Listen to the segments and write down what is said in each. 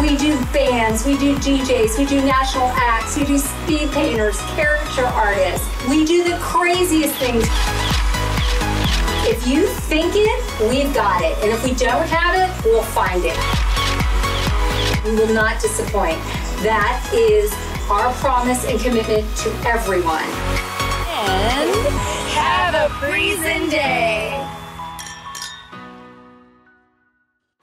We do bands, we do DJs, we do national acts, we do speed painters, caricature artists. We do the craziest things. If you think it, we've got it. And if we don't have it, we'll find it. We will not disappoint. That is our promise and commitment to everyone. And have a Breezin day.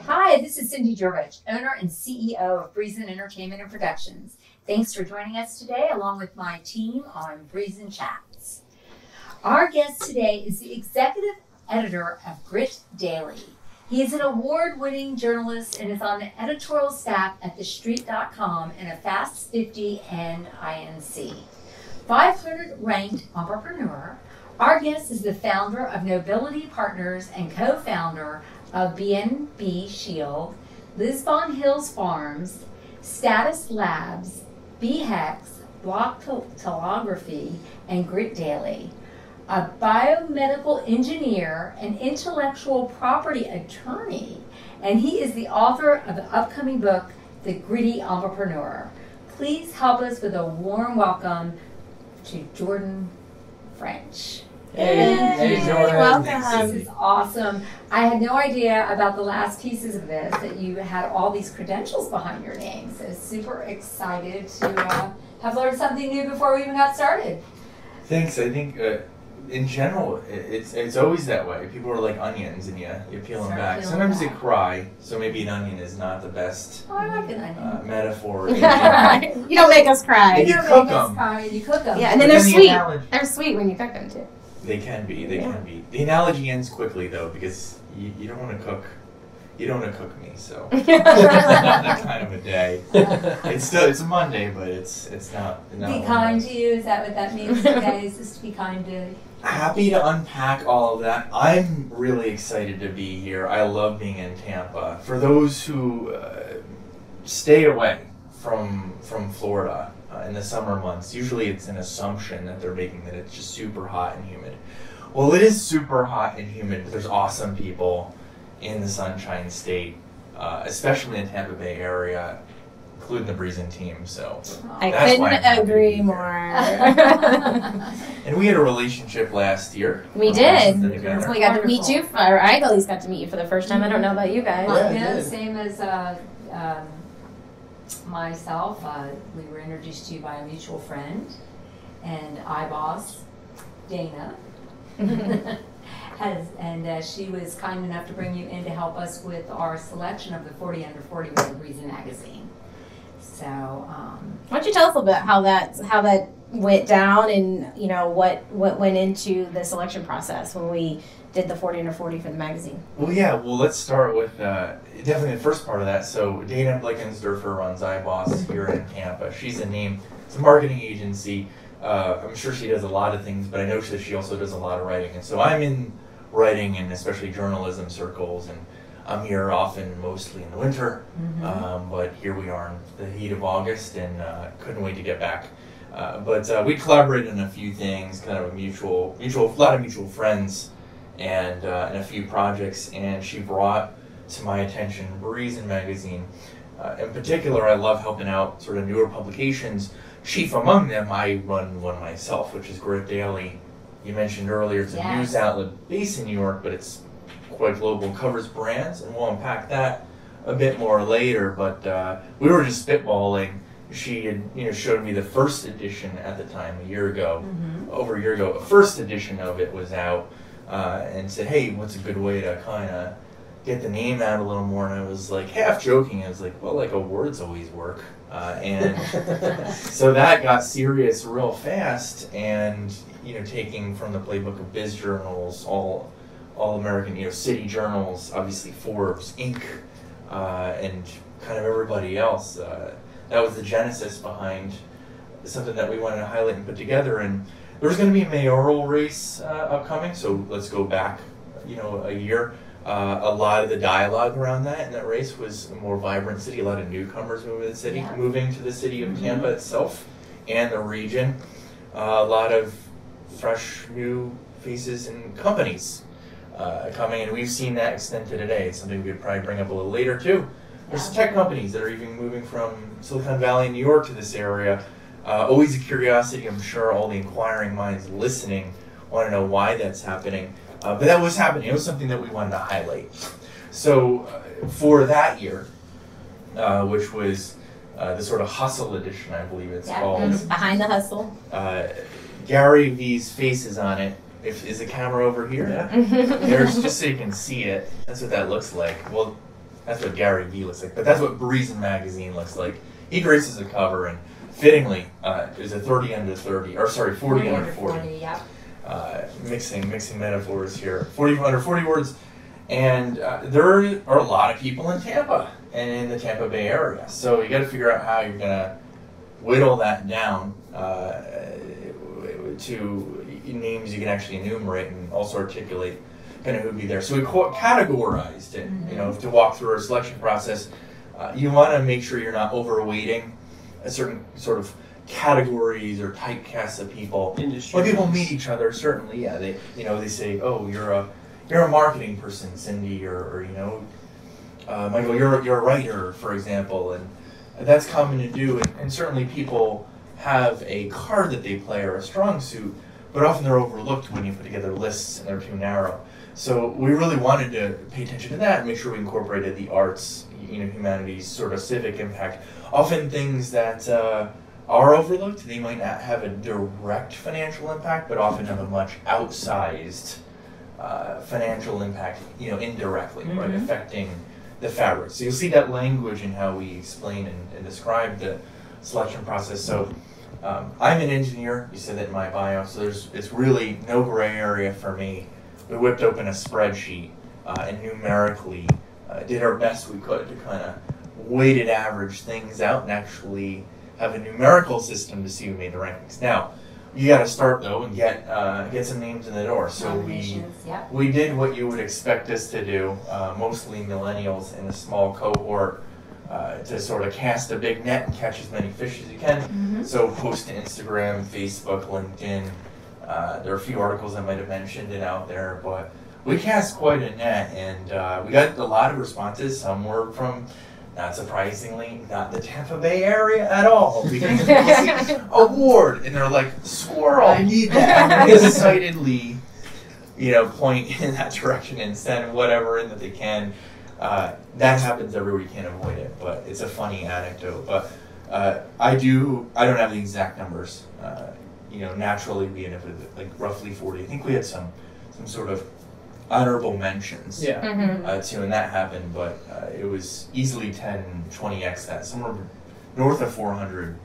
Hi, this is Cindy Dervech, owner and CEO of Breezin Entertainment and Productions. Thanks for joining us today along with my team on Breezin Chats. Our guest today is the executive editor of Grit Daily. He is an award-winning journalist and is on the editorial staff at TheStreet.com and a Fast 50 and INC. 500 ranked entrepreneur, our guest is the founder of Nobility Partners and co-founder of BNB Shield, Lisbon Hills Farms, Status Labs, BHEX, Block Telegraphy, and Grit Daily. A biomedical engineer and intellectual property attorney, and he is the author of the upcoming book, The Gritty Entrepreneur. Please help us with a warm welcome to Jordan French. Hey Jordan. Welcome. This is awesome. I had no idea about the last pieces of this, that you had all these credentials behind your name. So super excited to have learned something new before we even got started. Thanks. I think in general, it's always that way. People are like onions, and you peel them back. Sometimes they cry, so maybe an onion is not the best I like an onion. metaphor. You don't make us cry. You cook them. You cook them. Yeah, and then they're sweet. They're sweet when you cook them too. They can be. They can be. The analogy ends quickly though, because you don't want to cook. You don't want to cook me, so it's not that kind of a day. It's a Monday, but it's not. Be kind to you. Is that what that means today? Is just to be kind to. Happy to unpack all of that. I'm really excited to be here. I love being in Tampa. For those who stay away from Florida in the summer months, usually it's an assumption that they're making that it's just super hot and humid. Well, it is super hot and humid, but there's awesome people in the Sunshine State, especially in the Tampa Bay area, including the Breezin team. So I couldn't agree more. And we had a relationship last year. We did. We got to meet you, or I at least got to meet you for the first time. I don't know about you guys. Yeah, same as myself. We were introduced to you by a mutual friend, and iBoss, Dana, she was kind enough to bring you in to help us with our selection of the 40 Under 40 with the Breezin Magazine. So, why don't you tell us a little bit how that went down, and what went into the selection process when we did the 40 Under 40 for the magazine? Well, let's start with definitely the first part of that. So Dana Blickensdorfer runs iBoss here in Tampa. She's it's a marketing agency. I'm sure she does a lot of things, but I know that she also does a lot of writing. And so I'm in writing and especially journalism circles, and I'm here often, mostly in the winter, but here we are in the heat of August, and couldn't wait to get back. But we collaborated on a few things, kind of a lot of mutual friends, and a few projects. And she brought to my attention Breezin Magazine. In particular, I love helping out sort of newer publications. Chief among them, I run one myself, which is Grit Daily. You mentioned earlier, it's a news outlet based in New York, but it's quite global, covers brands, and we'll unpack that a bit more later. But we were just spitballing. She had showed me the first edition at the time, over a year ago. A first edition of it was out, and said, "Hey, what's a good way to kind of get the name out a little more?" And I was like, half joking, I was like, "Well, like awards always work," and so that got serious real fast. And taking from the playbook of biz journals, all American, city journals, obviously Forbes, Inc., and kind of everybody else. That was the genesis behind something that we wanted to highlight and put together. And there was going to be a mayoral race upcoming, so let's go back, a year. A lot of the dialogue around that in that race was a more vibrant city. A lot of newcomers moving to the city of Tampa itself and the region. A lot of fresh new faces and companies coming, and we've seen that extend to today. It's something we could probably bring up a little later too. There's tech companies that are even moving from Silicon Valley, New York to this area. Always a curiosity. I'm sure all the inquiring minds listening want to know why that's happening. But that was happening. It was something that we wanted to highlight. So for that year, which was the sort of hustle edition, I believe it's called. Behind the hustle. Gary V's face is on it. Is the camera over here? Yeah. There's just so you can see it. That's what that looks like. Well, that's what Gary V looks like. But that's what Breezin Magazine looks like. He graces the cover, and fittingly, is a 30 under 30, or sorry, 40 under 40. Yeah. Mixing metaphors here. 40 under 40 words. And there are a lot of people in Tampa and in the Tampa Bay area. So you got to figure out how you're going to whittle that down to names you can actually enumerate and also articulate kind of who'd be there. So we categorized it, to walk through our selection process. You want to make sure you're not overweighting a certain sort of categories or typecasts of people. When people meet each other, certainly, they say, oh, you're a marketing person, Cindy, or Michael, you're a writer, for example, and that's common to do. And certainly people have a card that they play or a strong suit, but often they're overlooked when you put together lists and they're too narrow. So we really wanted to pay attention to that and make sure we incorporated the arts, humanities, sort of civic impact. Often things that are overlooked, they might not have a direct financial impact, but often have a much outsized financial impact, indirectly, right, affecting the fabric. So you'll see that language in how we explain and describe the selection process. So I'm an engineer, you said that in my bio, so it's really no gray area for me. We whipped open a spreadsheet and numerically did our best we could to kind of weighted average things out and actually have a numerical system to see who made the rankings. Now, you got to start though and get some names in the door. So we did what you would expect us to do, mostly millennials in a small cohort, to sort of cast a big net and catch as many fish as you can. So post to Instagram, Facebook, LinkedIn. There are a few articles I might have mentioned it out there, but we cast quite a net, and we got a lot of responses. Some were from, not surprisingly, not the Tampa Bay area at all. Because people see award, and they're like, squirrel, I need that. And they excitedly, point in that direction and send whatever in that they can. That happens everywhere, you can't avoid it, but it's a funny anecdote. But I don't have the exact numbers. Naturally we ended up with like roughly 40. I think we had some sort of honorable mentions too, and that happened, but it was easily 10, 20x that, somewhere north of 400,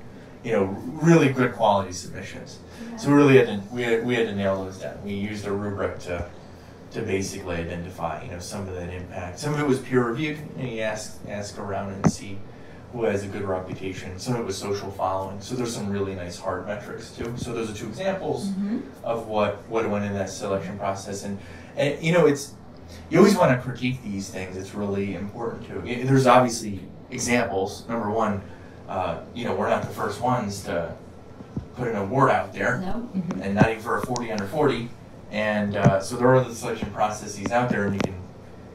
really good quality submissions. So we really had to nail those down. We used a rubric to basically identify, some of that impact. Some of it was peer reviewed, and you ask around and see who has a good reputation. Some of it was social following. So there's some really nice hard metrics too. So those are two examples of what went in that selection process. And you always want to critique these things. It's really important too. There's obviously examples. Number one, we're not the first ones to put an award out there, and not even for a 40 under 40. And so there are the selection processes out there, and you can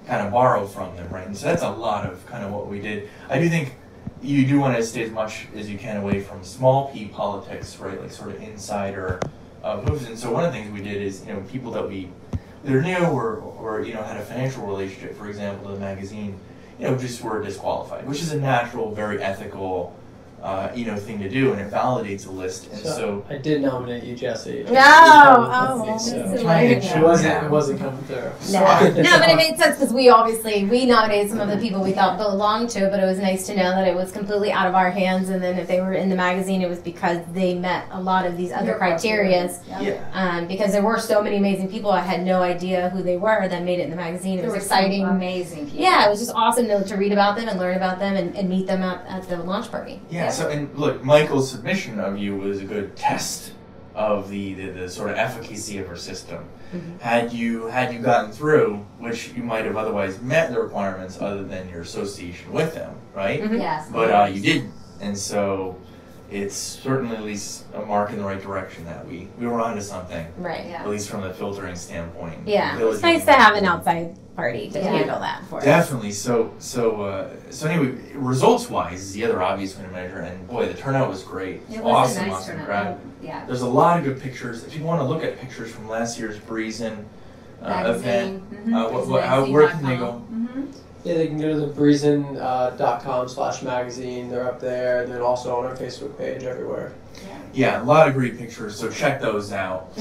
kind of borrow from them, right? And so that's a lot of kind of what we did. I do think you do want to stay as much as you can away from small p politics, right? Like sort of insider moves. And so one of the things we did is, people that we either knew or had a financial relationship, for example, to the magazine, just were disqualified, which is a natural, very ethical, thing to do, and it validates a list. And so I did nominate you, Jesse. No, it wasn't coming through. No, but it made sense because we nominated some of the people we thought belonged to it, but it was nice to know that it was completely out of our hands, and then if they were in the magazine, it was because they met a lot of these other criteria. Because there were so many amazing people, I had no idea who they were that made it in the magazine. It was exciting. Amazing people. Yeah, it was just awesome to read about them and learn about them and meet them at the launch party. So, and look, Michael's submission of you was a good test of the sort of efficacy of our system. Had you gotten through, which you might have otherwise met the requirements other than your association with them, right? Yes. But you didn't, and so it's certainly at least a mark in the right direction that we were onto something. Right. At least from the filtering standpoint. Yeah. It's nice to have an outside party to handle that for us. Definitely. So anyway, results-wise is the other obvious way to measure, and boy, the turnout was great. It was Awesome a nice turnout. crowd. Yeah. There's a lot of good pictures. If you want to look at pictures from last year's Breezin event, where can they go? Yeah, they can go to the breezin.com/magazine. They're up there. They're also on our Facebook page everywhere. Yeah, a lot of great pictures, so check those out.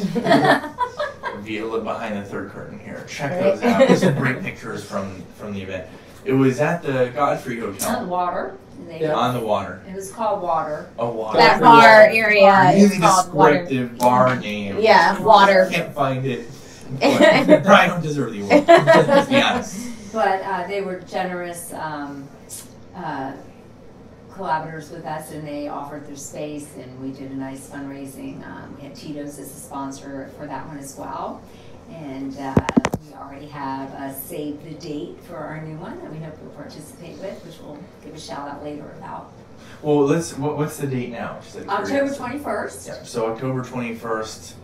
Be a little behind the third curtain here. Check those out. There's some great pictures from the event. It was at the Godfrey Hotel. On the water. On the water. It was called Water. Oh, water. That bar area really is called Water. descriptive bar name. Yeah, Water. Can't find it. But probably don't deserve the award. Let's be honest. But they were generous collaborators with us, and they offered their space, and we did a nice fundraising. We had Tito's as a sponsor for that one as well, and we already have a save the date for our new one that we hope you'll participate with, which we'll give a shout out later about. Well, what's the date now? October 21st. Yeah, so October 21st.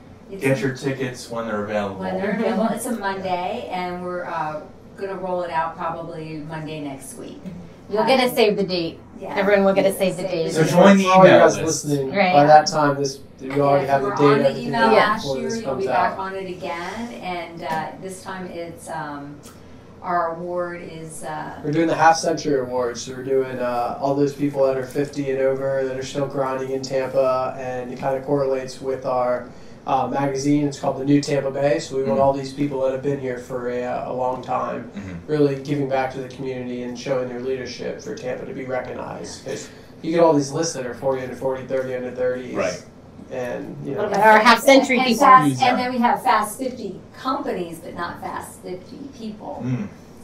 Get your tickets when they're available. When they're available. It's a Monday, and we're going to roll it out probably Monday next week. You'll get a save the date. Yeah. Everyone will get a save the date. So join the For all you email guys list. listening, Right. by that time, you already have the We're date. on the everything email out last before year. this You'll comes be back out. on it again, and this time it's our award is. We're doing the Half Century Awards. So we're doing all those people that are 50 and over that are still grinding in Tampa, and it kind of correlates with our magazine. It's called The New Tampa Bay. So we want all these people that have been here for a long time, really giving back to the community and showing their leadership for Tampa to be recognized. Because you get all these lists that are 40 under 40, 30 under 30s. Right. And, Or half century people. And then we have Fast 50 companies, but not Fast 50 people.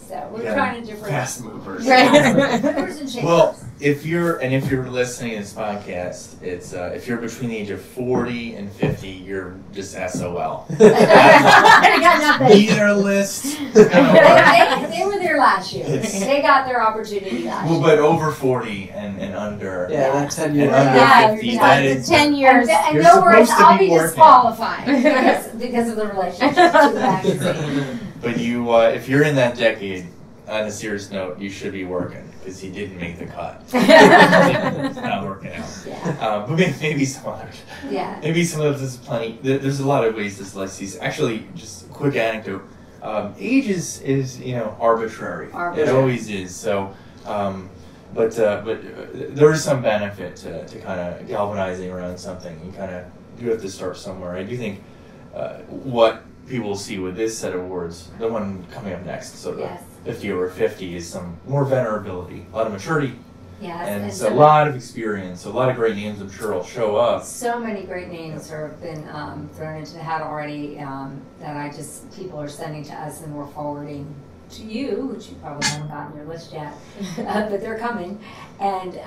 So we're trying to differentiate. Fast movers. Movers and shakers. Well, if you're listening to this podcast, it's if you're between the age of 40 and 50, you're just SOL. Either list. They were there last year. They got their opportunity last year. Well, but over 40 and under. yeah, that 10 years. And under 50, that is 10 years. And You're no worries, supposed to I'll be be working. disqualifying because of the relationship to the magazine. But you, if you're in that decade, on a serious note, you should be working because he didn't make the cut. It's not working out. Yeah. But maybe some others. Yeah. Maybe some of this is plenty. There's a lot of ways to select these. Actually, just a quick anecdote. Age is arbitrary. It always is. So, but there is some benefit to kind of galvanizing around something. You kind of do have to start somewhere. I do think what people see with this set of awards, the one coming up next, so the 50 over 50 is some more venerability, a lot of maturity, and it's a lot of experience, a lot of great names I'm sure will show up. So many great names have been thrown into the hat already that people are sending to us and we're forwarding to you, which you probably haven't gotten your list yet, but they're coming. And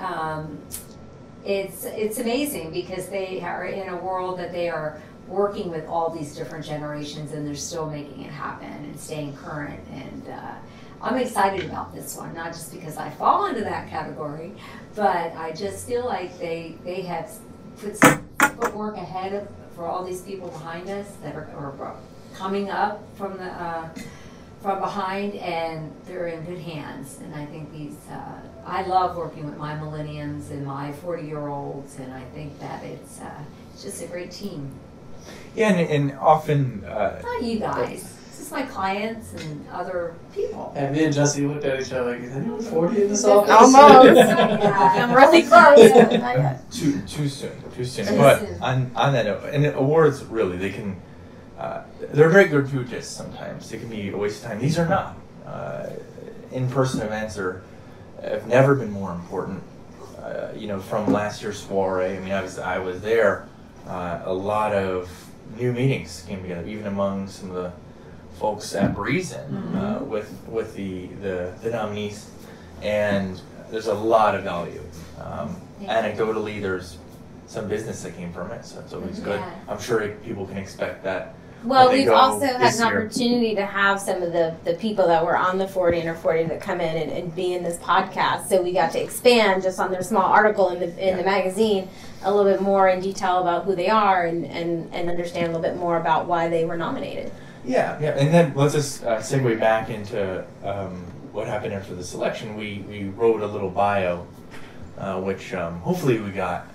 it's amazing because they are in a world that they are working with all these different generations and they're still making it happen and staying current. And I'm excited about this one, not just because I fall into that category, but I just feel like they have put some footwork ahead for all these people behind us that are coming up from behind, and they're in good hands. And I think I love working with my millenniums and my 40-year-olds, and I think that it's just a great team. Yeah, and often... not you guys. It's just my clients and other people. And me and Jesse looked at each other like, is anyone 40 in this office? Almost. Yeah. I'm really close. Too soon. But on that note, and awards, really, they can... they're very gratuitous sometimes. They can be a waste of time. These are not. In-person events have never been more important. From last year's soiree, I mean, obviously I was there. A lot of new meetings came together, even among some of the folks at Breezin with the nominees, and there's a lot of value. Anecdotally, there's some business that came from it, so it's always good. I'm sure people can expect that Well, when they we've go also had this an year. opportunity to have some of the people that were on the 40 under 40 that come in and be in this podcast. So we got to expand just on their small article in the magazine a little bit more in detail about who they are and understand a little bit more about why they were nominated. Yeah, and then let's just segue back into what happened after the selection. We wrote a little bio, which hopefully we got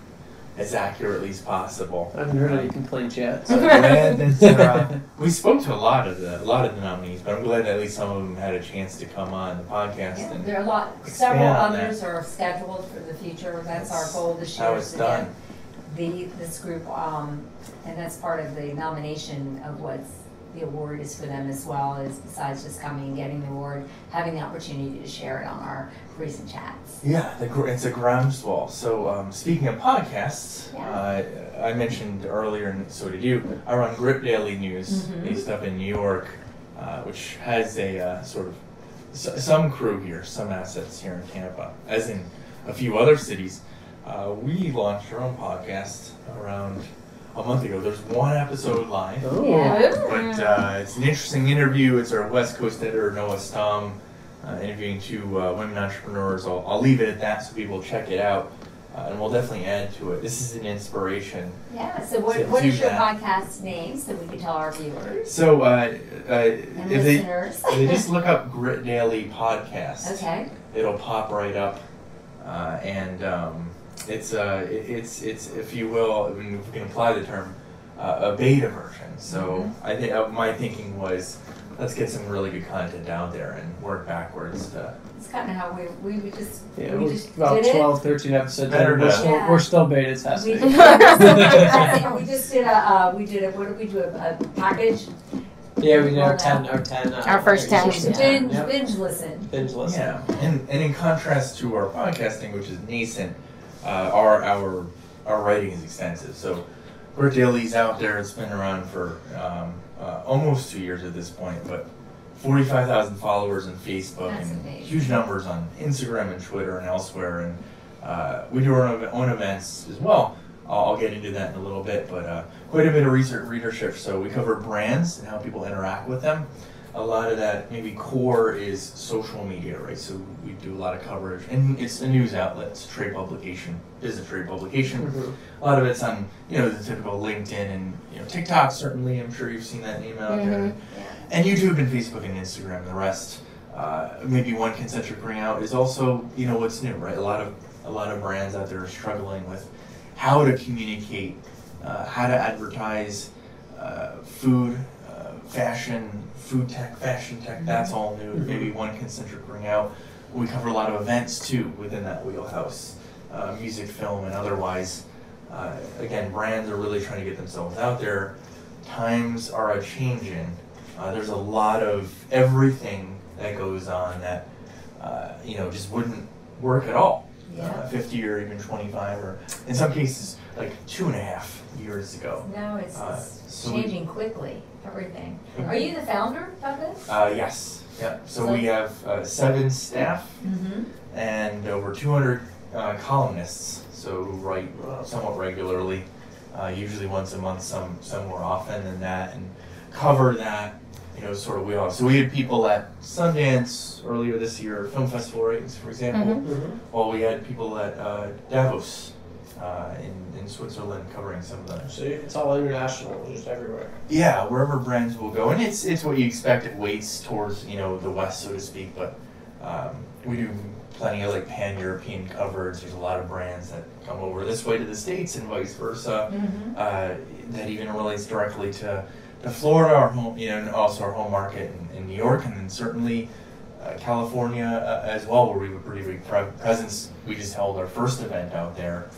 as accurately as possible. I haven't heard any complaints yet. I'm glad that we spoke to a lot of the nominees, but I'm glad that at least some of them had a chance to come on the podcast. Yeah, And there are expand several on others that. are scheduled for the future. That's our goal this year. How it's to done. get this group, and that's part of the nomination of what's the award is for them as well, is besides just coming and getting the award, having the opportunity to share it on our Breezin Chats. Yeah, it's a groundswell. So speaking of podcasts, Yeah. I mentioned earlier, and so did you, I run Grip Daily News, based up in New York, which has a sort of some crew here, some assets here in Tampa, as in a few other cities. We launched our own podcast around a month ago. There's one episode live. Oh. Yeah. But it's an interesting interview. It's our West Coast editor, Noah Stum, interviewing two women entrepreneurs. I'll leave it at that so people check it out. And we'll definitely add to it. This is an inspiration. Yeah, so what is your podcast name so we can tell our viewers So and if listeners? they just look up Grit Daily Podcast, Okay. it'll pop right up. It's if you will, I mean, if we can apply the term, a beta version. So I think my thinking was, let's get some really good content out there and work backwards. It's kind of how we just Yeah, we we're just about did 12, 13 episodes Better in. to- We're still beta it. testing. We just did what did we do, a package? Yeah, we did our Roll 10. Our first 10. episodes. Binge, Yep. binge listen. Binge listen. Yeah, and in contrast to our podcasting, which is nascent, our writing is extensive. So Grit Daily's out there. It's been around for almost 2 years at this point, but 45,000 followers on Facebook. That's and amazing. huge numbers on Instagram and Twitter and elsewhere. And we do our own events as well. I'll get into that in a little bit, but quite a bit of readership. So we cover brands and how people interact with them. A lot of that, maybe core, is social media, right? So we do a lot of coverage, and it's a news outlet. It's a trade publication. It is a trade publication. A lot of it's on, the typical LinkedIn and TikTok. Certainly, I'm sure you've seen that name out there, and YouTube and Facebook and Instagram. The rest, maybe one concentric ring out is also, what's new, right? A lot of brands out there are struggling with how to communicate, how to advertise, food. Fashion, food tech, fashion tech, that's all new. Maybe one concentric ring out. We cover a lot of events too within that wheelhouse, music, film, and otherwise. Again, brands are really trying to get themselves out there. Times are a changing. There's a lot of everything that goes on that just wouldn't work at all. 50 or even 25, or in some cases like 2.5 years ago. No, it's so changing quickly. Everything. Are you the founder of this? Yes. Yeah. So we have 7 staff and over 200 columnists. So who write somewhat regularly, usually once a month, some more often than that, and cover that. Sort of wheelhouse. So we had people at Sundance earlier this year, Film Festival ratings, for example. While we had people at Davos in Switzerland covering some of the. So it's all international, just everywhere. Yeah, wherever brands will go, and it's what you expect. It weights towards the West, so to speak. But we do plenty of pan-European coverage. There's a lot of brands that come over this way to the States and vice versa. That even relates directly to Florida, our home, and also our home market in New York, and then certainly California as well, where we have a pretty big presence. We just held our first event out there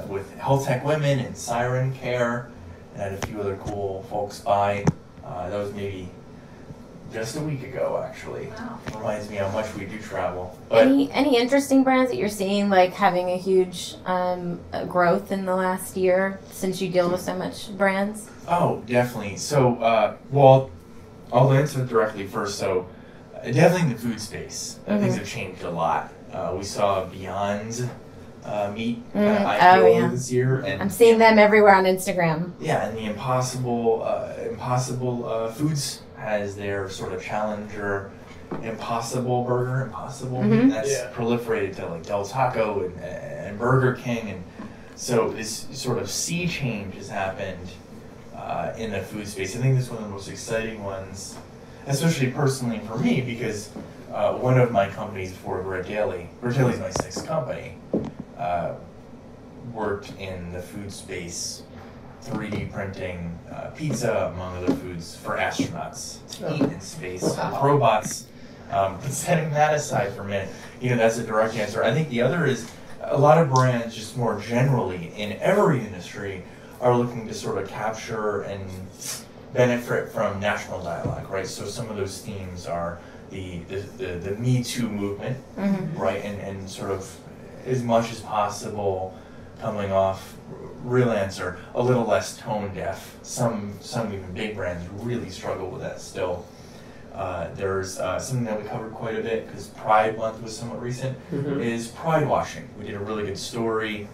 with Health Tech Women and Siren Care, and had a few other cool folks by. That was maybe just a week ago, actually. Wow. Reminds me how much we do travel. But Any interesting brands that you're seeing having a huge growth in the last year since you deal with so much brands? Oh, definitely. So, I'll answer directly first. So, definitely in the food space, things have changed a lot. We saw Beyond meat Oh, yeah. this year, and I'm seeing them everywhere on Instagram. yeah, and the Impossible Foods has their sort of challenger Impossible Burger, Impossible meat that's proliferated to like Del Taco and Burger King, and so this sort of sea change has happened in the food space. I think this is one of the most exciting ones, especially personally for me, because one of my companies before Grit Daily is my sixth company, worked in the food space, 3D printing pizza, among other foods, for astronauts to eat in space with robots. But setting that aside for a minute, that's a direct answer. I think the other is a lot of brands, just more generally in every industry, are looking to sort of capture and benefit from national dialogue, right? So some of those themes are the Me Too movement, right? And sort of as much as possible coming off real answer, a little less tone deaf. Some even big brands really struggle with that still. There's something that we covered quite a bit because Pride Month was somewhat recent, is pride washing. We did a really good story.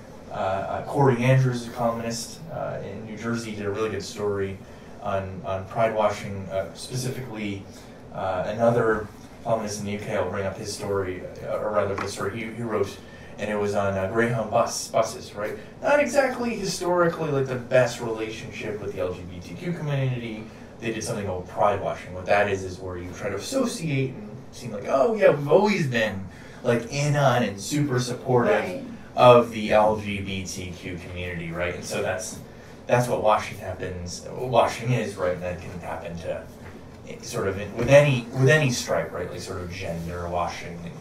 Corey Andrews, a columnist in New Jersey, did a really good story on pride washing. Specifically, another columnist in the UK will bring up his story, or rather the story he wrote, and it was on Greyhound buses, right? Not exactly historically like the best relationship with the LGBTQ community. They did something called pride washing. What that is where you try to associate and seem like, oh yeah, we've always been like in on and super supportive of the LGBTQ community, right? And so that's what washing is, right? And that can happen to sort of with any stripe, right? Like sort of gender washing and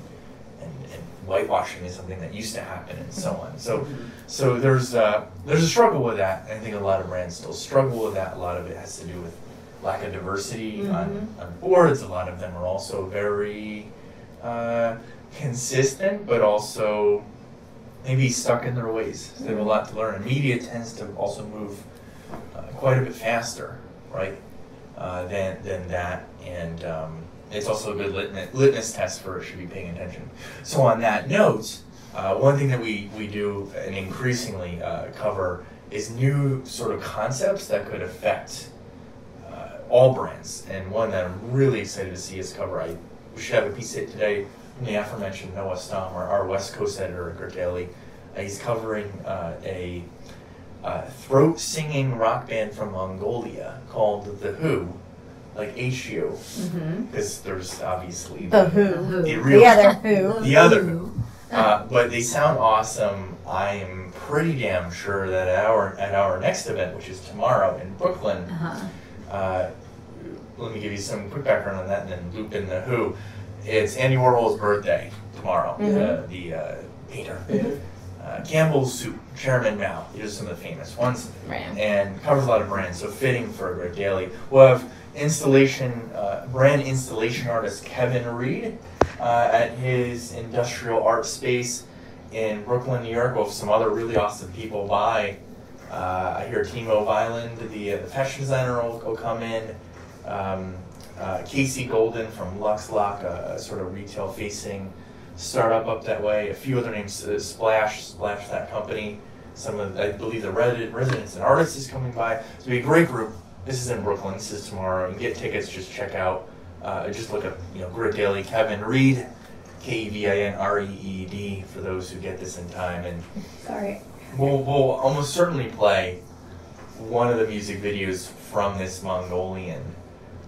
whitewashing is something that used to happen and so on. So there's a struggle with that. I think a lot of brands still struggle with that. A lot of it has to do with lack of diversity on boards. A lot of them are also very consistent, but also maybe stuck in their ways. So they have a lot to learn. And media tends to also move quite a bit faster, right, than that. And it's also a good litmus test for should be paying attention. So on that note, one thing that we do and increasingly cover is new sort of concepts that could affect all brands. And one that I'm really excited to see us cover, we should have a piece today from the aforementioned Noah Stom, our West Coast editor at Grit Daily. He's covering a throat-singing rock band from Mongolia called The Who, like H-U, because there's obviously the Who, the other Who. But they sound awesome. I'm pretty damn sure that at our next event, which is tomorrow in Brooklyn, let me give you some quick background on that and then loop in The Who. It's Andy Warhol's birthday tomorrow, the painter. Campbell's Soup, Chairman Mao, these are some of the famous ones, and covers a lot of brands, so fitting for a Grit Daily. We'll have brand installation artist Kevin Reed at his industrial art space in Brooklyn, New York. We'll have some other really awesome people by. I hear Timo Weiland, the fashion designer, will come in. Casey Golden from LuxLock, a sort of retail-facing startup up that way. A few other names, Splash, that company. I believe the residents and artists is coming by. It's going to be a great group. This is in Brooklyn. This is tomorrow. You can get tickets. Just check out. Just look up, Grit Daily, Kevin Reed, KEVINREED, for those who get this in time. And we'll almost certainly play one of the music videos from this Mongolian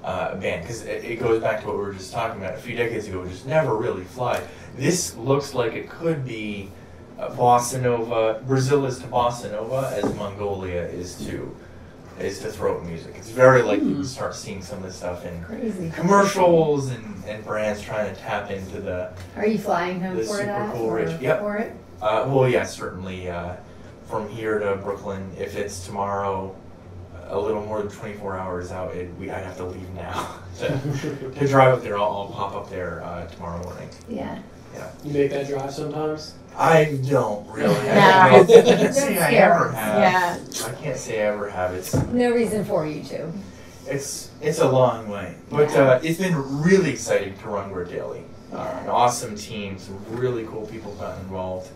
band, because it goes back to what we were just talking about a few decades ago, just never really fly. This looks like it could be bossa nova. Brazil is to bossa nova as Mongolia is to throat music. It's very likely to start seeing some of this stuff in commercials and brands trying to tap into the. Are you flying home for super that? Cool rich. Yep. For it? Well, yeah, certainly. From here to Brooklyn, if it's tomorrow, a little more than 24 hours out, I'd have to leave now to drive up there. I'll pop up there tomorrow morning. Yeah. You make that drive sometimes? I don't really. No. I can't say I ever have. Yeah. I can't say I ever have. It's no reason for you to. It's a long way, but it's been really exciting to run Grit Daily. An awesome team, some really cool people got involved,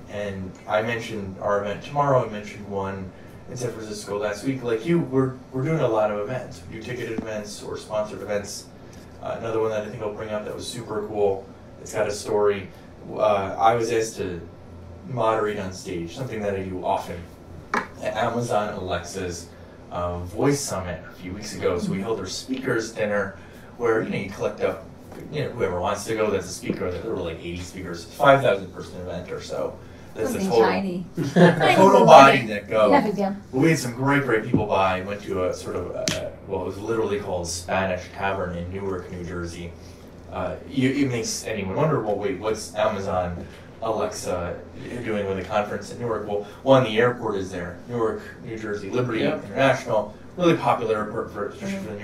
And I mentioned our event tomorrow. I mentioned one in San Francisco last week. Like you, we're doing a lot of events. We do ticketed events or sponsored events. Another one that I think I'll bring up that was super cool. It's got a story. I was asked to moderate on stage, something that I do often, at Amazon Alexa's Voice Summit a few weeks ago. So we held our speakers dinner where, you collect up, whoever wants to go, that's a speaker. There were like 80 speakers, 5,000 person event or so. That's the total, tiny. total body that go. Yeah, big deal. Well, we had some great people by. Went to a sort of, well, it was literally called Spanish Tavern in Newark, New Jersey. It makes anyone wonder, well, wait, what's Amazon Alexa doing with a conference in Newark? Well, one, the airport is there. Newark, New Jersey, Liberty International, really popular especially for the New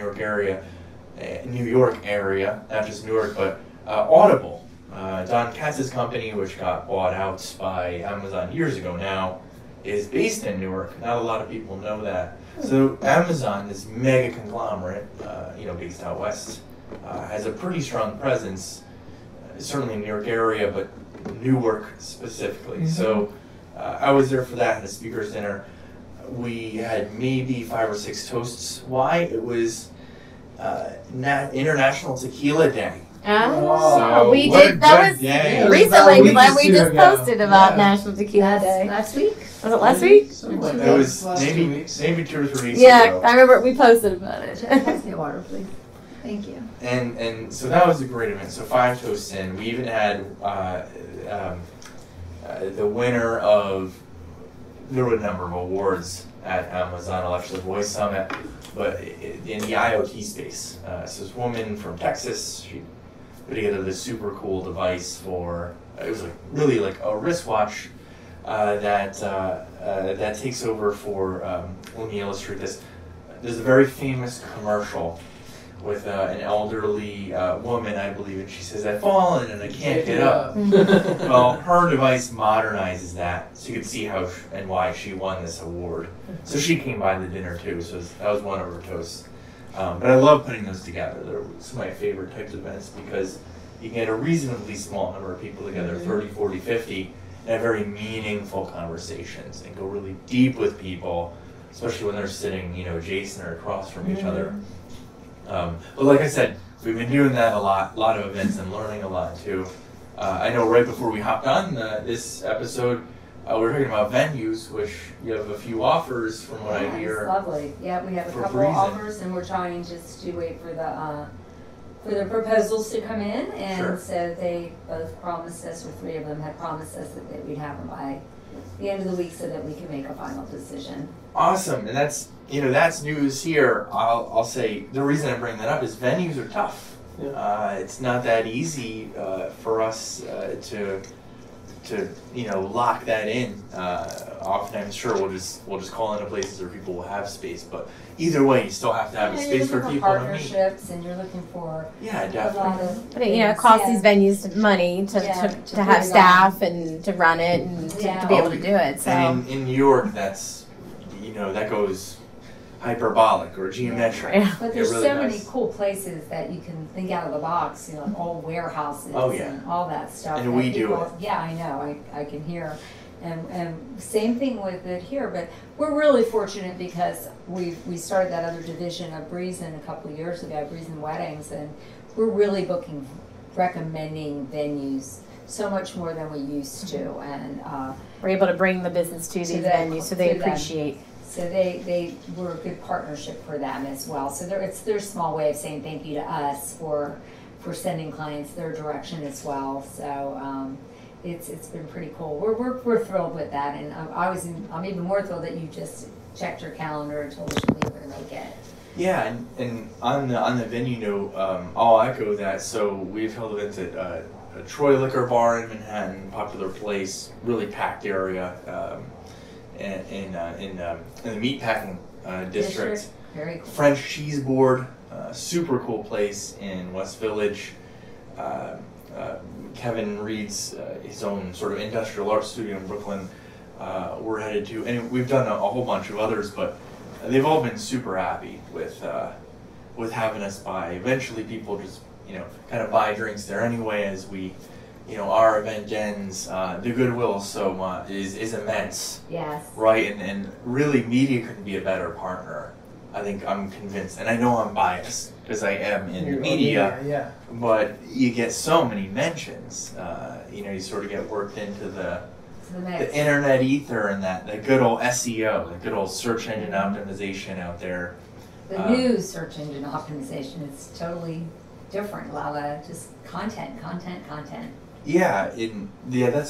York area, not just Newark, but Audible. Don Katz's company, which got bought out by Amazon years ago now, is based in Newark. Not a lot of people know that. So Amazon, this mega conglomerate, based out west, has a pretty strong presence, certainly in the New York area, but Newark specifically. So I was there for that, at a speaker's dinner. We had maybe 5 or 6 toasts. Why? It was International Tequila Day. Oh, So, we what did. a That good was day. recently Week because or we two just ago. posted about Yeah. National Tequila Day. Last week? Was it last week? Something like It that. was Last 2 weeks. maybe 2 or 3 weeks Yeah, ago. I remember we posted about it. Pass me a water, please. Thank you. And so that was a great event. So 5 toasts in. We even had the winner of, there were a number of awards at Amazon Alexa Voice Summit, but in the IoT space. So this woman from Texas, she put together this super cool device for, it was really like a wristwatch that takes over for, let me illustrate this. There's a very famous commercial with an elderly woman, I believe, and she says, "I've fallen and I can't get up." Well, her device modernizes that, so you can see how and why she won this award. So she came by the dinner too, so that was one of her toasts. But I love putting those together. They're some of my favorite types of events because you can get a reasonably small number of people together, 30, 40, 50, and have very meaningful conversations and go really deep with people, especially when they're sitting, adjacent or across from each other. But like I said, we've been doing that a lot of events and learning a lot too. I know right before we hopped on this episode, we were talking about venues, which you have a few offers from what I hear. It's lovely. Yeah, we have a For couple of Breezin. offers, and we're trying just to wait for the proposals to come in, and Sure. so they both promised us, or 3 of them had promised us that we'd have them by the end of the week so that we can make a final decision. Awesome, and that's news here. I'll say the reason I bring that up is venues are tough. Yeah. It's not that easy for us to lock that in. Oftentimes, sure, we'll just call into places where people will have space, but either way, you still have to have a space for people to meet. Partnerships, and you're looking for Yeah, a lot definitely. of. But it costs these venues money to to have put it staff and to run it and to be able to do it. So And in New York, that's that goes hyperbolic or geometric. Yeah. But there's It really so many does. cool places that you can think out of the box, like all warehouses Oh, yeah. and all that stuff. And that we do people- it. Yeah, I know, I can hear. And same thing with it here, but we're really fortunate because we started that other division of Breezin a couple of years ago, Breezin Weddings, and we're really recommending venues so much more than we used to, and we're able to bring the business to these venues, so they to them. appreciate. So they were a good partnership for them as well. So it's their small way of saying thank you to us for sending clients their direction as well. So it's been pretty cool. We're thrilled with that, and I'm even more thrilled that you just checked your calendar and told us you were going to make it. Yeah, and on the venue note, I'll echo that. So we've held events at a Troy Liquor Bar in Manhattan, popular place, really packed area. In the meatpacking district. Very cool. French Cheese Board, super cool place in West Village. Kevin Reed's his own sort of industrial art studio in Brooklyn. We're headed to, and we've done a whole bunch of others, but they've all been super happy with having us by. Eventually, people just kind of buy drinks there anyway as we our event gens, the goodwill is immense. Yes. Right, and really media couldn't be a better partner. I think I'm convinced, and I know I'm biased because I am in media, yeah. but you get so many mentions. You sort of get worked into the internet ether and the good old SEO, the good old search engine optimization out there. The new search engine optimization is totally different. A lot of just content. Yeah, that's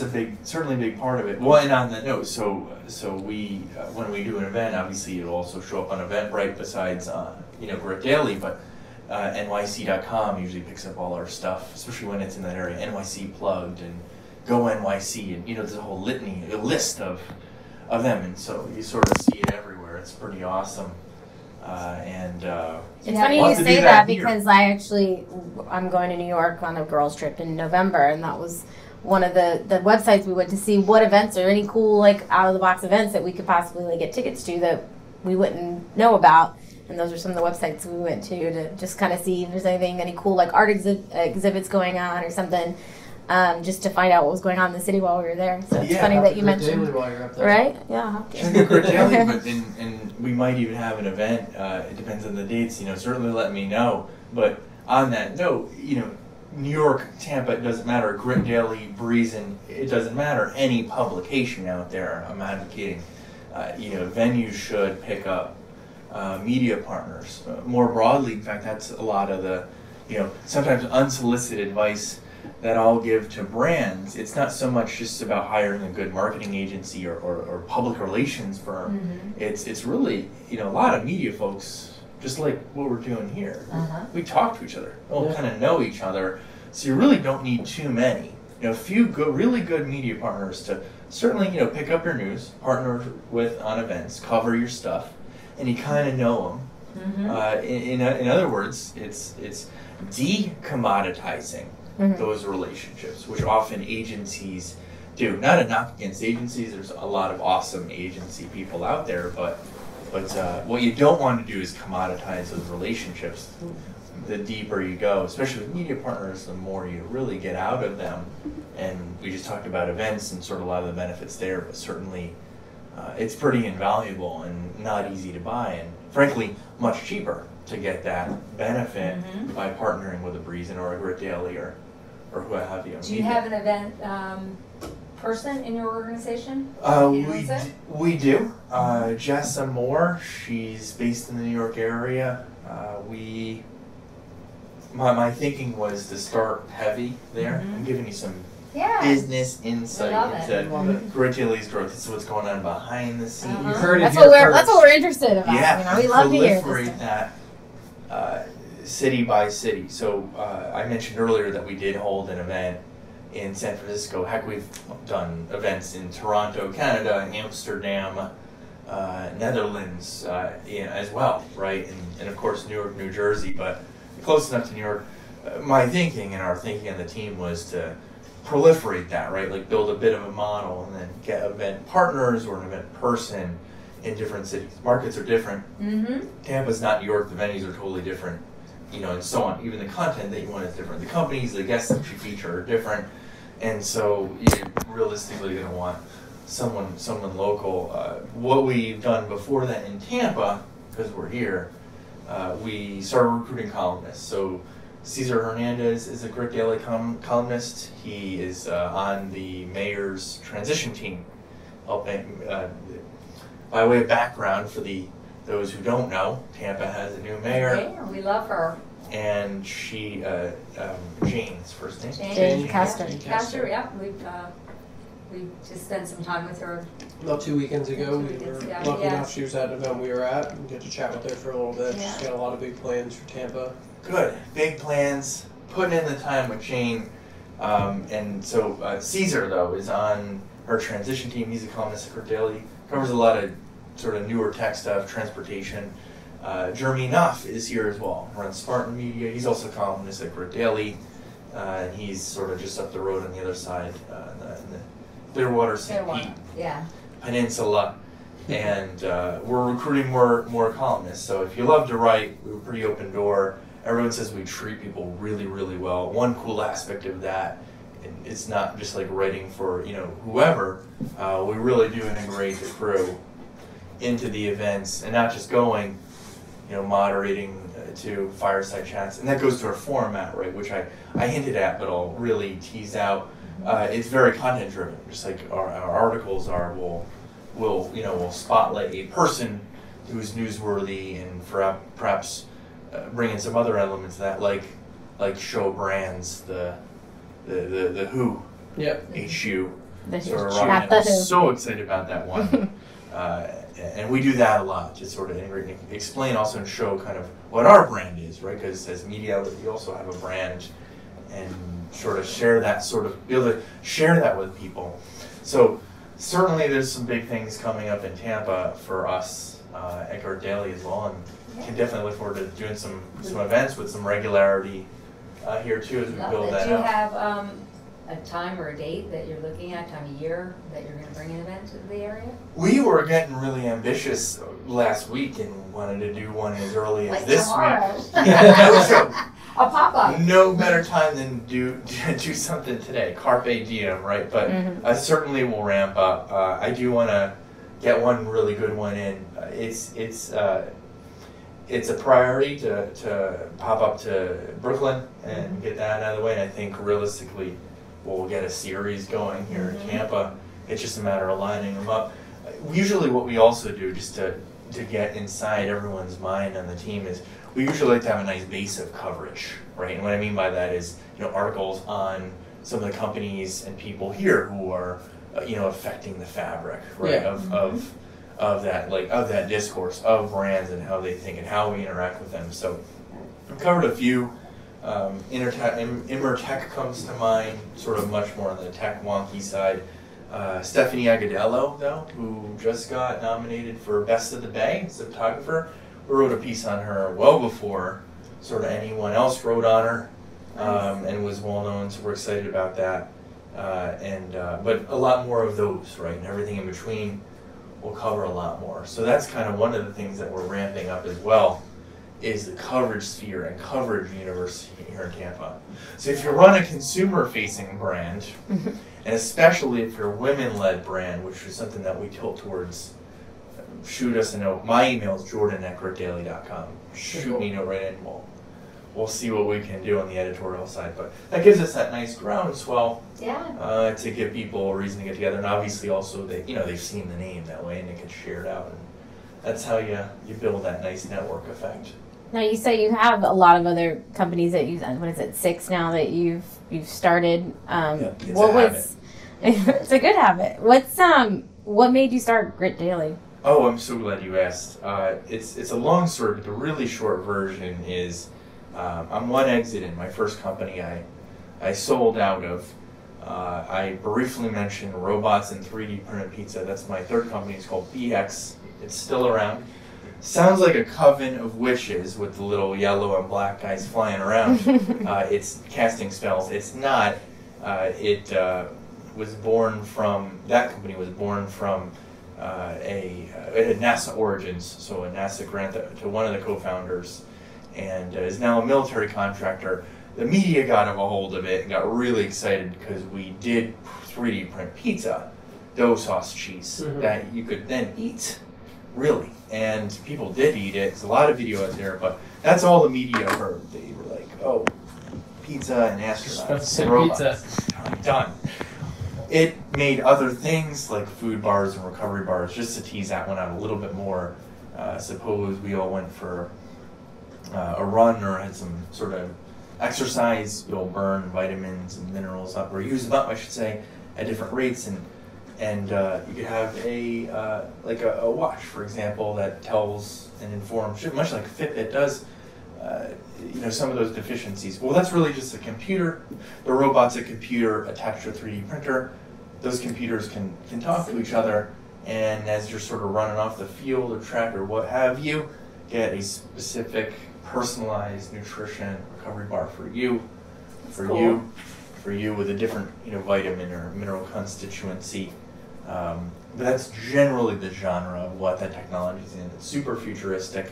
certainly a big part of it. Well, and on that note, so we when we do an event, obviously it'll also show up on Eventbrite besides Grit Daily, but NYC.com usually picks up all our stuff, especially when it's in that area. NYC Plugged and Go NYC, and there's a whole a list of them, and so you sort of see it everywhere. It's pretty awesome. It's funny you say that because I'm going to New York on a girls trip in November, and that was one of the websites we went to see what events or any cool out of the box events that we could possibly get tickets to that we wouldn't know about. And those are some of the websites we went to just kind of see if there's any cool art exhibits going on or something. Just to find out what was going on in the city while we were there. So it's funny that you mentioned. Daily while you're up there. Right? Yeah. Grit Daily, and we might even have an event. It depends on the dates. Certainly let me know. But on that note, New York, Tampa, it doesn't matter. Grit Daily, Breezin, it doesn't matter. Any publication out there, I'm advocating. Venues should pick up media partners more broadly. In fact, that's a lot of the, sometimes unsolicited advice that I'll give to brands. It's not so much just about hiring a good marketing agency or public relations firm. Mm-hmm. It's really, a lot of media folks, just like what we're doing here. Uh-huh. We talk to each other. We kind of know each other. So you really don't need too many. A few really good media partners to certainly, pick up your news, partner with on events, cover your stuff, and you kind of know them. Mm-hmm. In other words, it's de-commoditizing those relationships, which often agencies do. Not a knock against agencies. There's a lot of awesome agency people out there, but what you don't want to do is commoditize those relationships. The deeper you go, especially with media partners, the more you really get out of them. And we just talked about events and sort of a lot of the benefits there, but certainly it's pretty invaluable and not easy to buy, and frankly, much cheaper to get that benefit by partnering with a Breezin or a Grit Daily or who have you. Do you have an event person in your organization? We do. Jessa Moore, she's based in the New York area. My thinking was to start heavy there. I'm giving you some business insight into Grit Daily's growth. This is what's going on behind the scenes. You've heard that's what we're interested about. Yeah, we love to hear proliferate that city by city. So I mentioned earlier that we did hold an event in San Francisco. Heck, we've done events in Toronto, Canada, Amsterdam, Netherlands as well, right? And of course New York, New Jersey, but close enough to New York. My thinking and our thinking on the team was to proliferate that, right? Build a bit of a model and then get event partners or an event person in different cities. Markets are different. Tampa's not New York. The venues are totally different, and so on. Even the content that you want is different. The companies, the guests that you feature are different. And so you're realistically going to want someone local. What we've done before that in Tampa, because we're here, we started recruiting columnists. So Cesar Hernandez is a Grit Daily columnist. He is on the mayor's transition team, helping. By way of background, for those who don't know, Tampa has a new mayor. Okay, we love her. And she, Jane's first name. Jane Castor, yeah. We just spent some time with her. About 2 weekends ago, we were lucky enough she was at an event we were at and get to chat with her for a little bit. She's got a lot of big plans for Tampa. Good. Big plans. Putting in the time with Jane. And so Cesar, though, is on her transition team. He's a columnist at Grit Daily. Covers a lot of sort of newer tech stuff, transportation. Jeremy Nuff is here as well. Runs Spartan Media. He's also a columnist at Grit Daily. And he's sort of just up the road on the other side, in the Clearwater, St. Pete Peninsula. And we're recruiting more columnists. So if you love to write, we're pretty open door. Everyone says we treat people really, really well. One cool aspect of that it's not just like writing for whoever. We really do integrate the crew into the events, and not just going, moderating to fireside chats, and that goes to our format, right? Which I hinted at, but I'll really tease out. It's very content driven, just like our articles are. We'll spotlight a person who's newsworthy, and perhaps bring in some other elements of that, like show brands, the Who, HU. I'm so excited about that one. And we do that a lot to sort of integrate and explain also and show kind of what our brand is, right? Because as media, we also have a brand, and sort of share that, be able to share that with people. So certainly there's some big things coming up in Tampa for us at Guard Daily as well, and can definitely look forward to doing some events with some regularity here too as we build that out. Do you have a time or a date that you're looking at, time of year, that you're going to bring an event to the area? We were getting really ambitious last week and wanted to do one as early as this tomorrow. week. Yeah, a pop-up. No better time than do something today. Carpe diem, right? But I certainly will ramp up. I do want to get one really good one in. It's a priority to pop up to Brooklyn and get that out of the way. And I think realistically, we'll get a series going here in Tampa. It's just a matter of lining them up. Usually what we also do, just to get inside everyone's mind on the team, is we usually like to have a nice base of coverage, right? And what I mean by that is, articles on some of the companies and people here who are, affecting the fabric, right? Of that discourse of brands and how they think and how we interact with them. So I've covered a few. Immertech comes to mind, sort of much more on the tech wonky side. Stephanie Agadello, though, who just got nominated for Best of the Bay as a photographer. We wrote a piece on her well before sort of anyone else wrote on her, and was well known, so we're excited about that. But a lot more of those, right, and everything in between. We'll cover a lot more. So that's kind of one of the things that we're ramping up as well, is the coverage sphere and coverage universe here in Tampa. So if you run a consumer-facing brand, and especially if you're a women-led brand, which is something that we tilt towards, shoot us a note. My email is jordan@guarddaily.com. Shoot me a note right in. We'll see what we can do on the editorial side. But that gives us that nice groundswell to give people a reason to get together. And obviously also they've seen the name that way and they can share it out. And that's how you build that nice network effect. Now you say you have a lot of other companies that you've done. What is it, 6 now that you've started? It's a good habit. What made you start Grit Daily? Oh, I'm so glad you asked. It's a long story, but the really short version is I'm one exit in my first company I sold out of. I briefly mentioned robots and 3D printed pizza. That's my third company. It's called BX. It's still around. Sounds like a coven of witches with the little yellow and black guys flying around. It's casting spells. It's not. It company was born from it had NASA origins, so a NASA grant to one of the co-founders, and is now a military contractor. The media got a hold of it and got really excited because we did 3D print pizza, dough sauce cheese, that you could then eat, really. And people did eat it. There's a lot of video out there, but that's all the media heard. They were like, oh, pizza and astronauts and robots. Pizza. Done. It made other things like food bars and recovery bars, just to tease that one out a little bit more. Suppose we all went for a run or had some sort of exercise, you'll burn vitamins and minerals up, or use them up, I should say, at different rates, and you could have a watch, for example, that tells and informs, much like Fitbit does, some of those deficiencies. Well, that's really just a computer. The robot's a computer attached to a 3D printer. Those computers can talk to each other, and as you're sort of running off the field or track or what have you, get a specific personalized nutrition recovery bar for you, with a different vitamin or mineral constituency. But that's generally the genre of what that technology is in. It's super futuristic.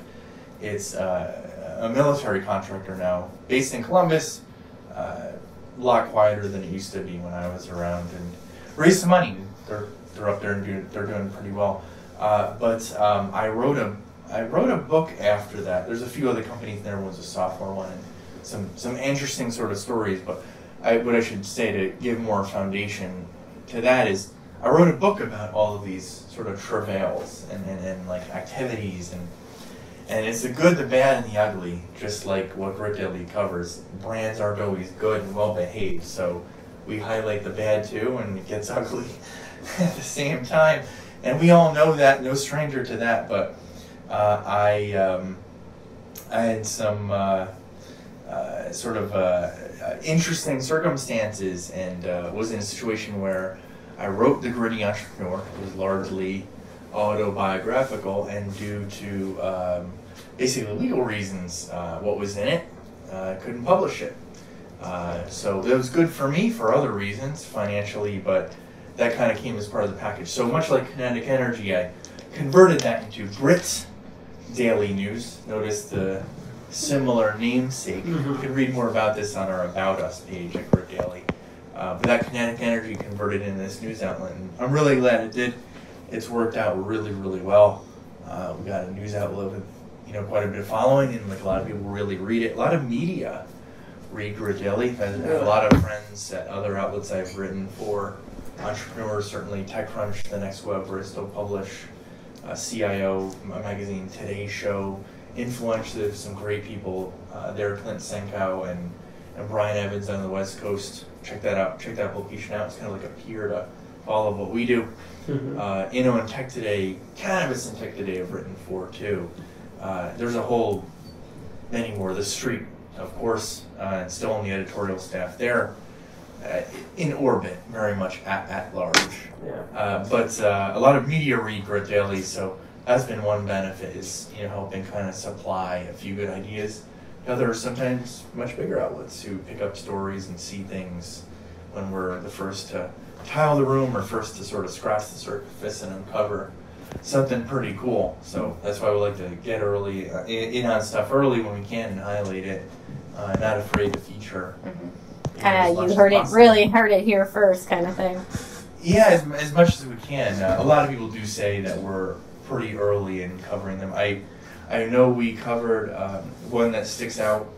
It's a military contractor now, based in Columbus, a lot quieter than it used to be when I was around, and raised some money. They're up there and they're doing pretty well. But I wrote a book after that. There's a few other companies there. Was a software one, and some interesting sort of stories. But what I should say to give more foundation to that is I wrote a book about all of these sort of travails and like activities, and it's the good, the bad, and the ugly, just like what Grit Daily covers. Brands aren't always good and well behaved, so we highlight the bad too, and it gets ugly at the same time. And we all know that, no stranger to that, but I had some interesting circumstances, and was in a situation where I wrote The Gritty Entrepreneur. It was largely autobiographical, and due to basically legal reasons, what was in it, I couldn't publish it. So it was good for me for other reasons, financially, but that kind of came as part of the package. So much like Kinetic Energy, I converted that into Grit Daily News. Notice the similar namesake. You can read more about this on our About Us page at Grit Daily. But that Kinetic Energy converted into this news outlet, and I'm really glad it did. It's worked out really, really well. We got a news outlet with quite a bit of following, and like a lot of people really read it. A lot of media read Grit Daily. I have a lot of friends at other outlets I've written for. Entrepreneurs, certainly TechCrunch, The Next Web, where I still publish, CIO Magazine, Today Show, Influential, some great people there, Clint Senkow and Brian Evans on the West Coast. Check that out. Check that publication out. It's kind of like a peer to follow what we do. And Tech Today, Cannabis and Tech Today I've written for too. There's a whole many more. The Street, of course, and still on the editorial staff there. In orbit, very much at large. But a lot of media read Grit Daily, so that's been one benefit, is helping kind of supply a few good ideas. There are sometimes much bigger outlets who pick up stories and see things when we're the first to tile the room or first to sort of scratch the surface and uncover something pretty cool. So that's why we like to get early in on stuff early when we can and highlight it. Not afraid to feature. Kind of, you really heard it here first, kind of thing. Yeah, as much as we can. A lot of people do say that we're pretty early in covering them. I know we covered one that sticks out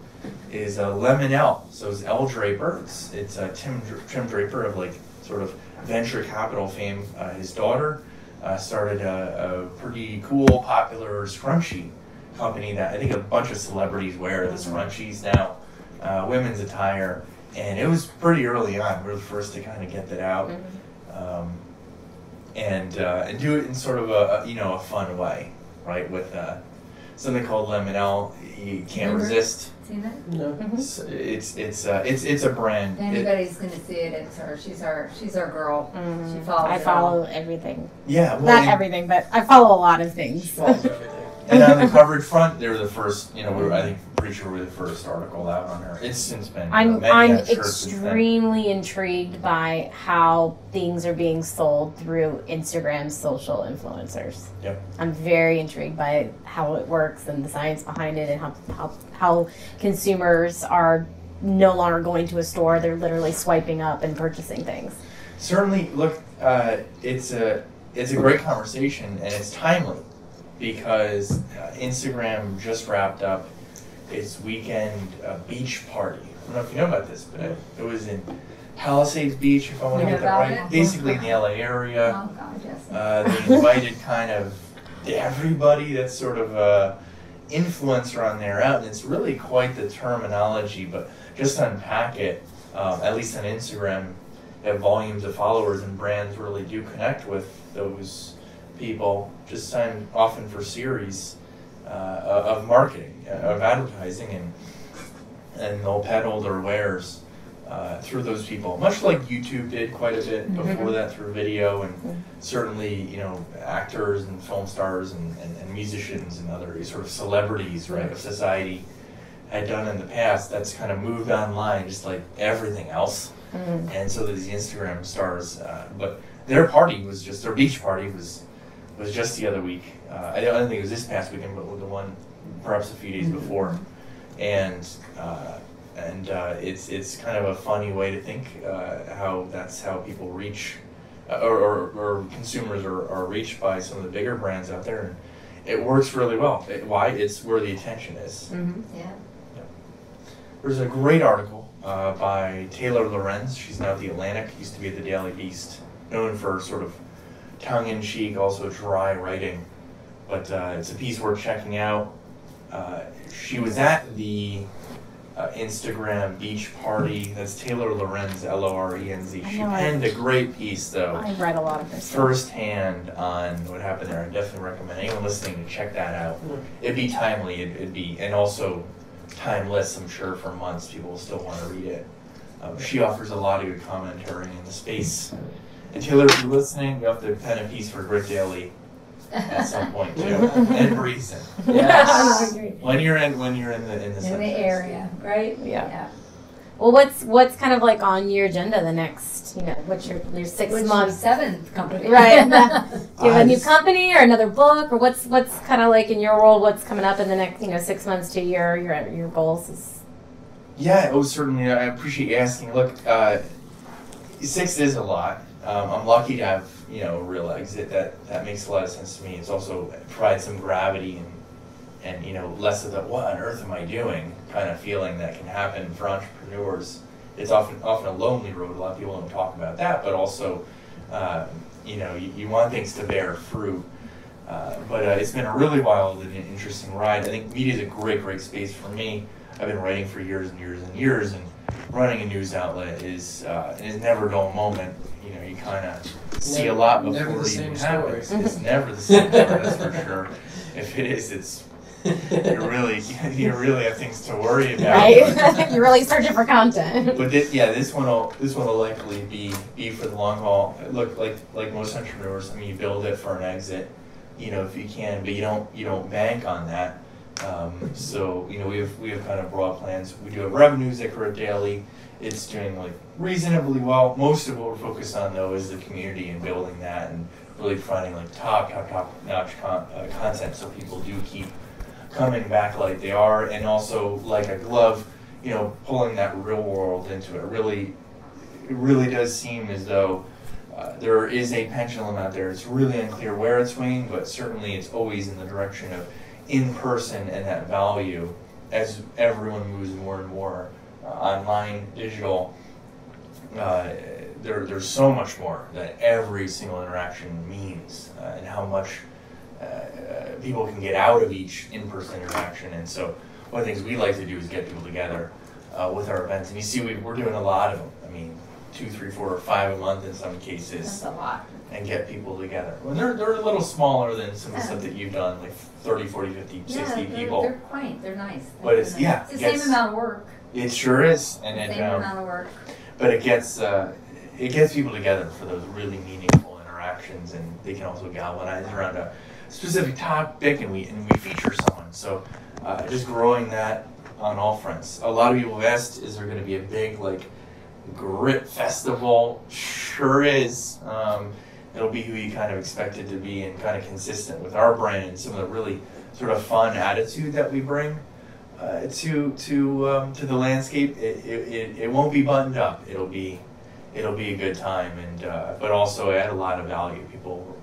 is Lemon L. So it's L Draper. It's Tim Draper of like sort of venture capital fame. His daughter started a pretty cool, popular scrunchie company that I think a bunch of celebrities wear the scrunchies now, women's attire. And it was pretty early on. We were the first to kind of get that out, and do it in sort of a fun way, right? With something called Lemon L. You can't resist. Seen that? No. It's a brand. If anybody's going to see it, it's her. She's our girl. She follows. I follow everything. Yeah, well, not everything, but I follow a lot of things. And on the coverage front, they were the first. I think pretty sure we were the first article out on her. It's since been. I'm extremely intrigued by how things are being sold through Instagram social influencers. Yep. I'm very intrigued by how it works and the science behind it, and how consumers are no longer going to a store; they're literally swiping up and purchasing things. Certainly, look, it's a great conversation, and it's timely. Because Instagram just wrapped up its weekend beach party. I don't know if you know about this, but it was in Palisades Beach, if I want to get that right. Basically in the LA area. Oh, God, yes. They invited kind of everybody that's sort of a influencer on there out. And it's really quite the terminology, but just to unpack it, at least on Instagram, they have volumes of followers, and brands really do connect with those people, just signed often for series of marketing, of advertising, and they'll peddle their wares through those people, much like YouTube did quite a bit before that through video, and certainly actors and film stars and musicians and other sort of celebrities, right, of society had done in the past. That's kind of moved online, just like everything else, and so these Instagram stars, but their beach party was just the other week. I don't think it was this past weekend, but the one perhaps a few days before. And and it's kind of a funny way to think how that's how people reach or consumers are reached by some of the bigger brands out there, and it works really well. Why? It's where the attention is. Yeah. There's a great article by Taylor Lorenz. She's now at The Atlantic, used to be at the Daily Beast, known for sort of tongue-in-cheek, also dry writing. But it's a piece worth checking out. She was at the Instagram beach party. That's Taylor Lorenz, Lorenz. She penned a great piece, though. I've read a lot of her stuff. Firsthand on what happened there. I definitely recommend anyone listening to check that out. It'd be timely. It'd be, and also timeless. I'm sure for months people will still want to read it. She offers a lot of good commentary in the space. And Taylor, if you're listening, you have to pen a piece for Grit Daily at some point too, and Breezin. Yes. when you're in the area, right? Yeah. Well, what's kind of like on your agenda the next, what's your 6 months? Your 7th company. Right. Do you have a new company or another book, or what's kind of like in your world, what's coming up in the next, 6 months to your goals? Yeah, certainly. I appreciate you asking. Look, 6 is a lot. I'm lucky to have, a real exit that makes a lot of sense to me. It's also provides some gravity and less of the what on earth am I doing kind of feeling that can happen for entrepreneurs. It's often a lonely road. A lot of people don't talk about that, but also, you want things to bear fruit. But it's been a really wild and interesting ride. I think media is a great space for me. I've been writing for years and years and years, and running a news outlet is never a dull moment. You kind of see a lot before it even happens. It's never the same story, that's for sure. If it is, you really have things to worry about. Right, you're really searching for content. But this one will likely be for the long haul. Look, like most entrepreneurs, I mean, you build it for an exit, if you can, but you don't bank on that. So we have kind of broad plans. We do have revenues at Grit Daily. It's doing reasonably well. Most of what we're focused on though is the community and building that and really finding top-notch content so people do keep coming back like they are, and also like a glove, pulling that real world into it. It really does seem as though there is a pendulum out there. It's really unclear where it's swinging, but certainly it's always in the direction of in person and that value as everyone moves more and more online, digital. There's so much more that every single interaction means, and how much people can get out of each in-person interaction. And so one of the things we like to do is get people together with our events. And you see, we're doing a lot of them. I mean, 2, 3, 4, or 5 a month in some cases. That's a lot. And get people together. Well, they're a little smaller than some of the stuff that you've done, like 30, 40, 50, 60 people. They're quaint. They're nice. But it's the same amount of work. It sure is. And same amount of work. But it gets people together for those really meaningful interactions, and they can also galvanize around a specific topic, and we feature someone. So just growing that on all fronts. A lot of people have asked, is there going to be a big Grit festival? Sure is. It'll be who you kind of expect it to be, and kind of consistent with our brand and some of the really sort of fun attitude that we bring to the landscape. It won't be buttoned up. It'll be a good time, and but also add a lot of value. People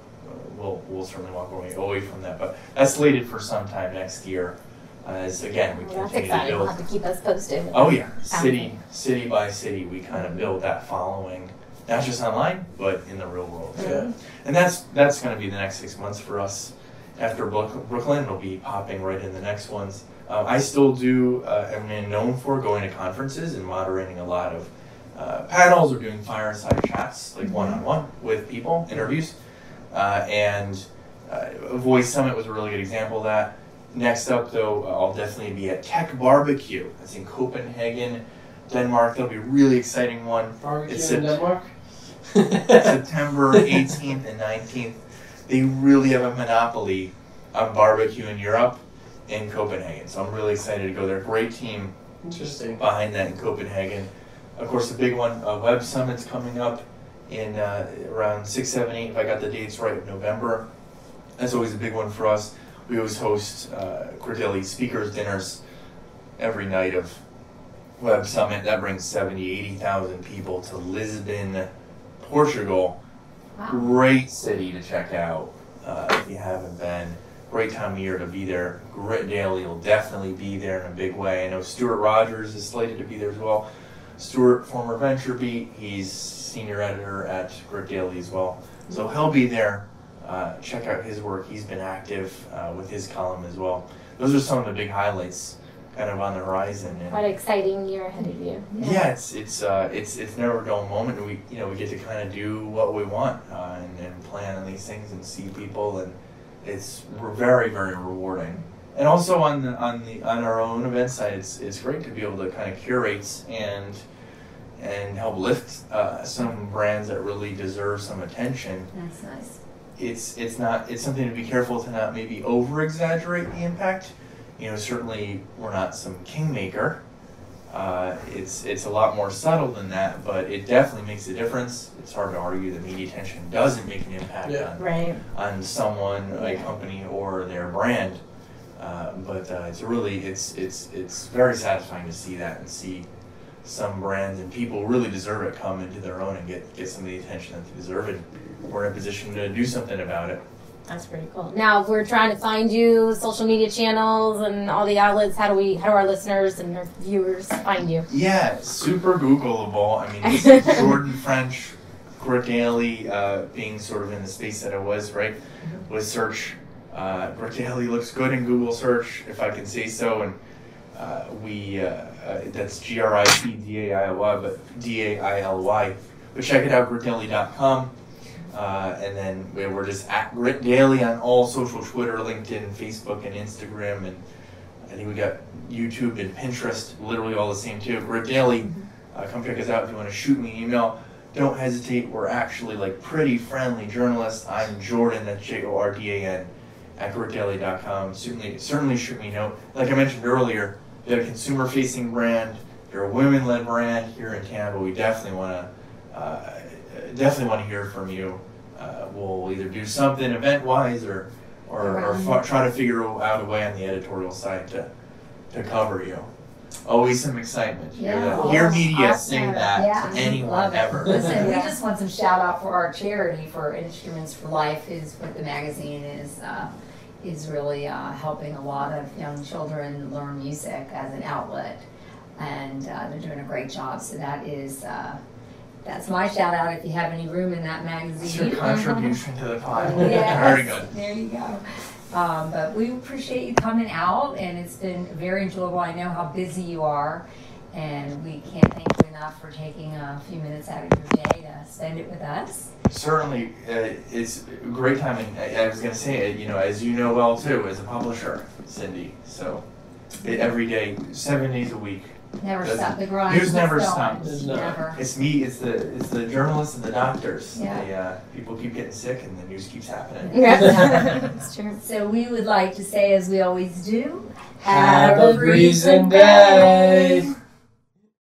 will certainly walk away from that. But that's slated for sometime next year. As again, we continue to build. You'll have to keep us posted. Oh yeah, city by city, we kind of build that following, not just online, but in the real world. Yeah. And that's going to be the next 6 months for us. After Brooklyn, it'll be popping right in the next ones. I still am known for going to conferences and moderating a lot of panels or doing fireside chats, one-on-one with people, interviews. And Voice Summit was a really good example of that. Next up, though, I'll definitely be at Tech Barbecue. That's in Copenhagen, Denmark. That'll be a really exciting one. Barbecue in Denmark? September 18th and 19th. They really have a monopoly on barbecue in Europe in Copenhagen. So I'm really excited to go there. Great team behind that in Copenhagen. Of course, the big one, Web Summit's coming up in around 6, 7, 8, if I got the dates right, of November. That's always a big one for us. We always host Grit Daily speakers dinners every night of Web Summit. That brings 70, 80,000 people to Lisbon, Portugal. Wow. Great city to check out if you haven't been. Great time of year to be there. Grit Daily will definitely be there in a big way. I know Stuart Rogers is slated to be there as well. Stuart, former VentureBeat, he's senior editor at Grit Daily as well. So he'll be there. Check out his work. He's been active with his column as well. Those are some of the big highlights kind of on the horizon. And What an exciting year ahead of you. yeah, it's never a dull moment. We we get to kind of do what we want and plan on these things and see people, and it's very, very rewarding. And also on our own event site, it's great to be able to kind of curate and help lift some brands that really deserve some attention. That's nice. It's something to be careful to not maybe over exaggerate the impact. Certainly we're not some kingmaker. It's a lot more subtle than that, but it definitely makes a difference. It's hard to argue that media attention doesn't make an impact on someone, a company, or their brand. But it's very satisfying to see that and see some brands and people really deserve it come into their own and get some of the attention that they deserve, and we're in a position to do something about it. That's pretty cool. Now, if we're trying to find you, social media channels and all the outlets, how do our listeners and our viewers find you? Yeah, super Googleable. I mean, it's Jordan French, Grit Daily, being sort of in the space that I was, right? With search, Grit Daily looks good in Google search, if I can say so, and that's GRITDAILY, but DAILY. But check it out, gritdaily.com. And then we're just at Grit Daily on all social, Twitter, LinkedIn, Facebook, and Instagram. And I think we got YouTube and Pinterest, literally all the same too. Grit Daily, come check us out if you want to shoot me an email. Don't hesitate. We're actually pretty friendly journalists. I'm Jordan, that's Jordan, at gritdaily.com. Certainly shoot me a note. Like I mentioned earlier, if you're a consumer-facing brand, if you're a women-led brand here in Tampa, we definitely want to hear from you. We'll either do something event-wise or try to figure out a way on the editorial side to cover you. Always some excitement. Hear media saying that to anyone ever. Listen, we just want some shout out for our charity for Instruments for Life. Is what the magazine is really helping a lot of young children learn music as an outlet, and they're doing a great job. So that's my shout out. If you have any room in that magazine, it's your contribution to the pile. Yes, very good. There you go. But we appreciate you coming out, and it's been very enjoyable. I know how busy you are, and we can't thank you enough for taking a few minutes out of your day to spend it with us. Certainly, it's a great time, and I was going to say, as you know well too, as a publisher, Cindy. So every day, 7 days a week. Never stop the grind. News never stops. Never. It's me. It's the journalists and the doctors. Yeah. People keep getting sick, and the news keeps happening. That's true. So we would like to say, as we always do, Have a Breezin day.